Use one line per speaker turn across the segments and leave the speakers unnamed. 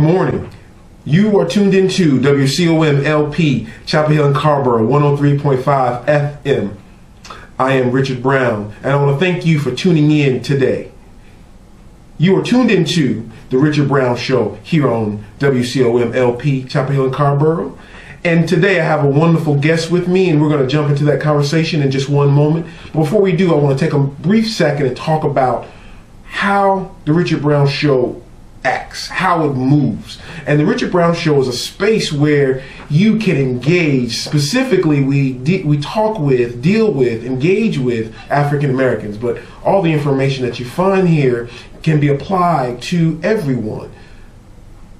morning. You are tuned into WCOM LP, Chapel Hill and Carrboro, 103.5 FM. I am Richard Brown, and I want to thank you for tuning in today. You are tuned into The Richard Brown Show here on WCOM LP, Chapel Hill and Carrboro. And today I have a wonderful guest with me, and we're going to jump into that conversation in just one moment. But before we do, I want to take a brief second and talk about how The Richard Brown Show acts, how it moves. And The Richard Brown Show is a space where you can engage. Specifically, we talk with, deal with, engage with African Americans, but all the information that you find here can be applied to everyone.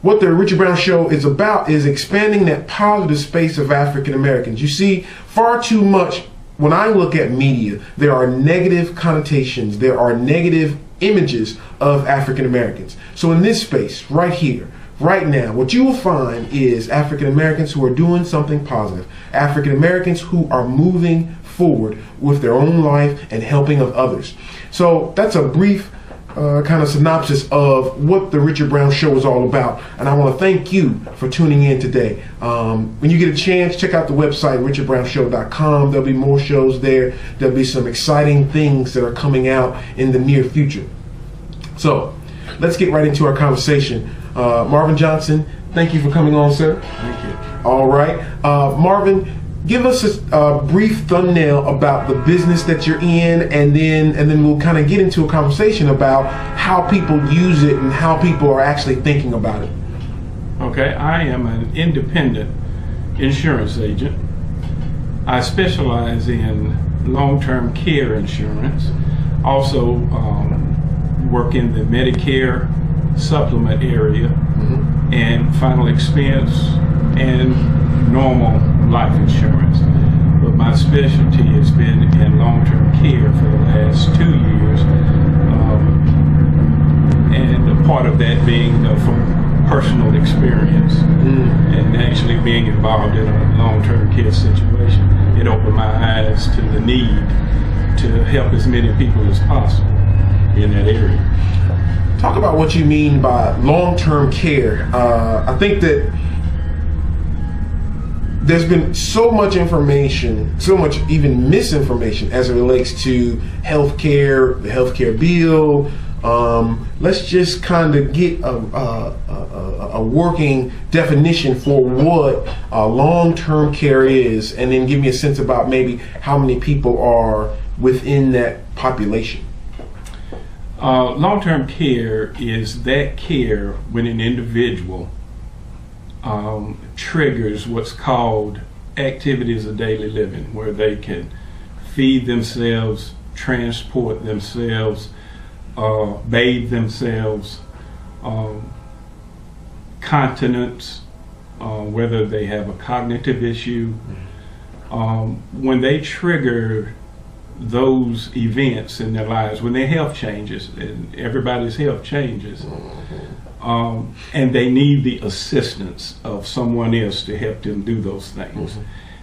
What The Richard Brown Show is about is expanding that positive space of African Americans. You see, far too much, when I look at media, there are negative connotations, there are negative images of African Americans. So in this space, right here, right now, what you will find is African Americans who are doing something positive. African Americans who are moving forward with their own life and helping of others. So that's a brief kind of synopsis of what The Richard Brown Show is all about. And I want to thank you for tuning in today. When you get a chance, check out the website, richardbrownshow.com. There'll be more shows there. There'll be some exciting things that are coming out in the near future. So let's get right into our conversation. Marvin Johnson, thank you for coming on, sir.
Thank you.
All right. Marvin, give us a brief thumbnail about the business that you're in, and then we'll kind of get into a conversation about how people use it and how people are actually thinking about it.
Okay, I am an independent insurance agent. I specialize in long-term care insurance. Also work in the Medicare supplement area, and final expense and normal life insurance. But my specialty has been in long-term care for the last 2 years, and a part of that being from personal experience and actually being involved in a long-term care situation. It opened my eyes to the need to help as many people as possible in that area.
Talk about what you mean by long-term care. I think that there's been so much information, so much even misinformation as it relates to healthcare, the healthcare bill. Let's just kind of get a working definition for what long-term care is, and then give me a sense about maybe how many people are within that population.
Long-term care is that care when an individual triggers what's called activities of daily living, where they can feed themselves, transport themselves, bathe themselves, continence, whether they have a cognitive issue. When they trigger those events in their lives, when their health changes, and everybody's health changes, and they need the assistance of someone else to help them do those things,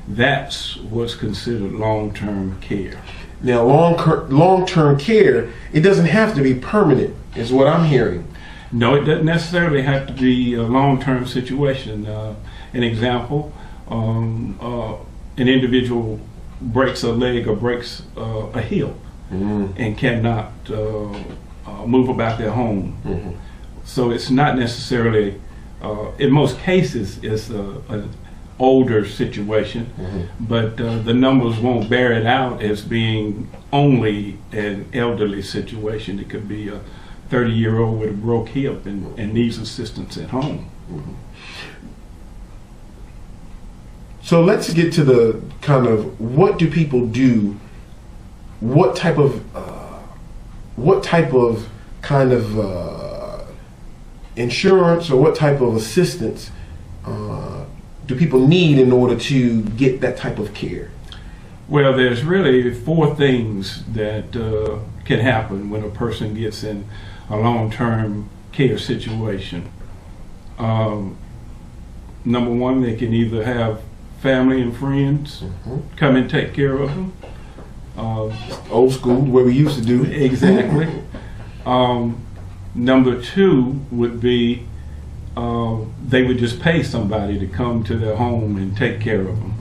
that's what's considered long-term care.
Now, long-term care, it doesn't have to be permanent, is what I'm hearing.
No, it doesn't necessarily have to be a long-term situation. An example, an individual breaks a leg or breaks a hip and cannot move about their home. So it's not necessarily, in most cases, it's an older situation, but the numbers won't bear it out as being only an elderly situation. It could be a 30-year-old with a broke hip and needs assistance at home.
So let's get to the kind of, what do people do? What type of kind of insurance, or what type of assistance do people need in order to get that type of care?
Well, there's really 4 things that can happen when a person gets in a long-term care situation. Number 1, they can either have family and friends come and take care of them.
Old school, where we used to do.
Exactly. Number 2 would be they would just pay somebody to come to their home and take care of them.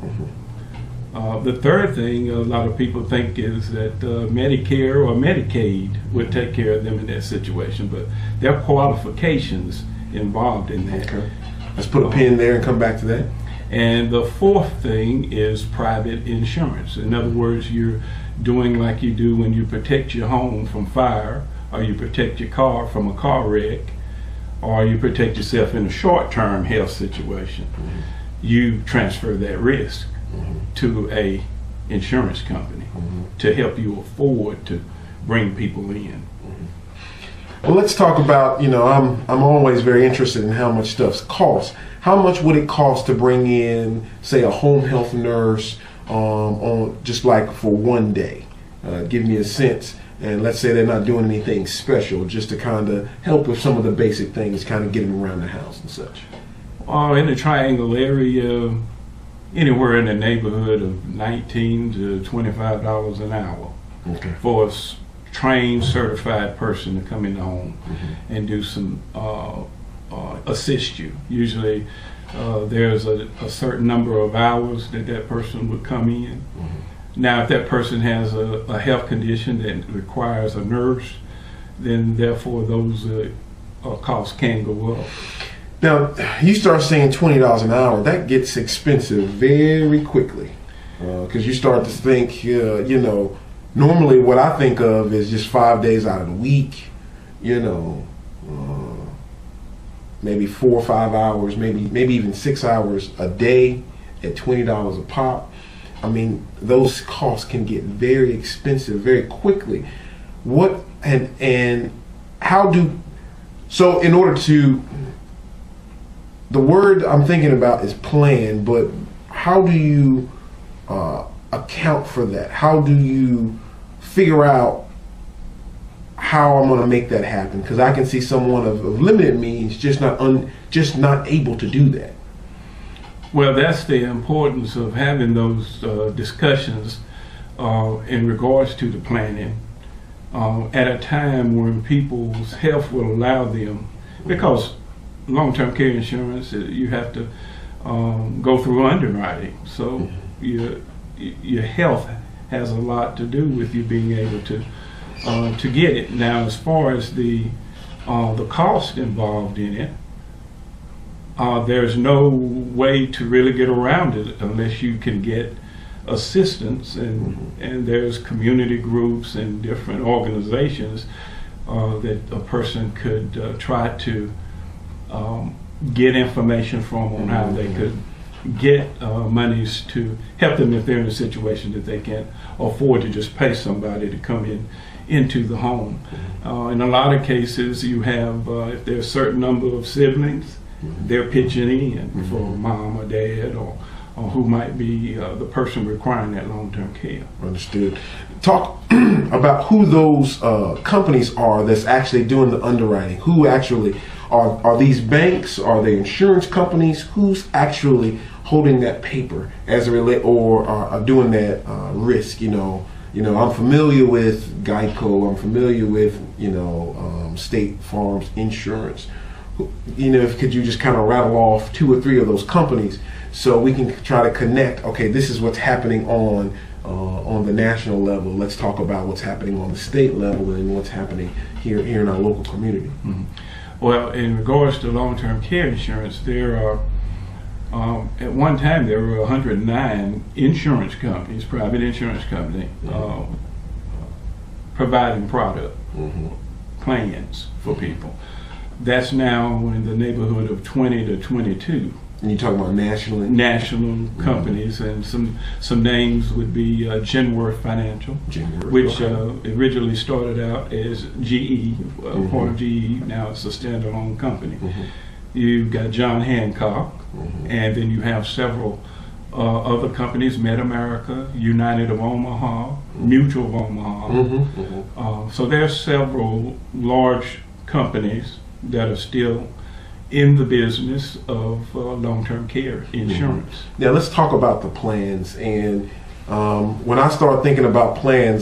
The third thing a lot of people think is that Medicare or Medicaid would take care of them in that situation, but there are qualifications involved in that.
Okay. Let's put a pin there and come back to that.
And the fourth thing is private insurance. In other words, you're doing like you do when you protect your home from fire, or you protect your car from a car wreck, or you protect yourself in a short-term health situation. You transfer that risk to a insurance company to help you afford to bring people in.
Well, let's talk about, I'm always very interested in how much stuff costs. How much would it cost to bring in, say, a home health nurse on just like for one day? Give me a sense. And let's say they're not doing anything special, just to kind of help with some of the basic things, kind of getting around the house and such.
In the Triangle area, anywhere in the neighborhood of $19 to $25 an hour for a trained, certified person to come in the home and do some assist you. Usually there's a certain number of hours that person would come in. Now, if that person has a health condition that requires a nurse, then therefore those costs can go up.
Now, you start saying $20 an hour, that gets expensive very quickly. Because you start to think, normally what I think of is just 5 days out of the week, maybe 4 or 5 hours, maybe even 6 hours a day at $20 a pop. I mean, those costs can get very expensive very quickly. So in order to, the word I'm thinking about is plan, but how do you account for that? How do you figure out how I'm going to make that happen? Because I can see someone of limited means just not able to do that.
Well, that's the importance of having those discussions in regards to the planning at a time when people's health will allow them, because long-term care insurance, you have to go through underwriting. So your health has a lot to do with you being able to get it. Now, as far as the cost involved in it, there's no way to really get around it unless you can get assistance, and there's community groups and different organizations that a person could try to get information from on how they could get monies to help them if they're in a situation that they can't afford to just pay somebody to come into the home. In a lot of cases, you have, if there's a certain number of siblings, they're pitching in for mom or dad or who might be the person requiring that long-term care.
Understood. Talk about who those companies are that's actually doing the underwriting. Who actually are these banks? Are they insurance companies? Who's actually holding that paper as it relate or are doing that risk? I'm familiar with Geico. I'm familiar with State Farm's insurance. Could you just kind of rattle off 2 or 3 of those companies so we can try to connect? Okay, this is what's happening on the national level. Let's talk about what's happening on the state level and what's happening here in our local community.
Well, in regards to long-term care insurance, there are at one time there were 109 insurance companies, private insurance companies, providing product plans for people. That's now in the neighborhood of 20 to 22.
And you're talking about national
companies, and some names would be Genworth Financial, which originally started out as GE, part of GE. Now it's a standalone company. You've got John Hancock, and then you have several other companies: MedAmerica, United of Omaha, Mutual of Omaha. So there are several large companies that are still in the business of long-term care insurance.
Now let's talk about the plans. And when I start thinking about plans,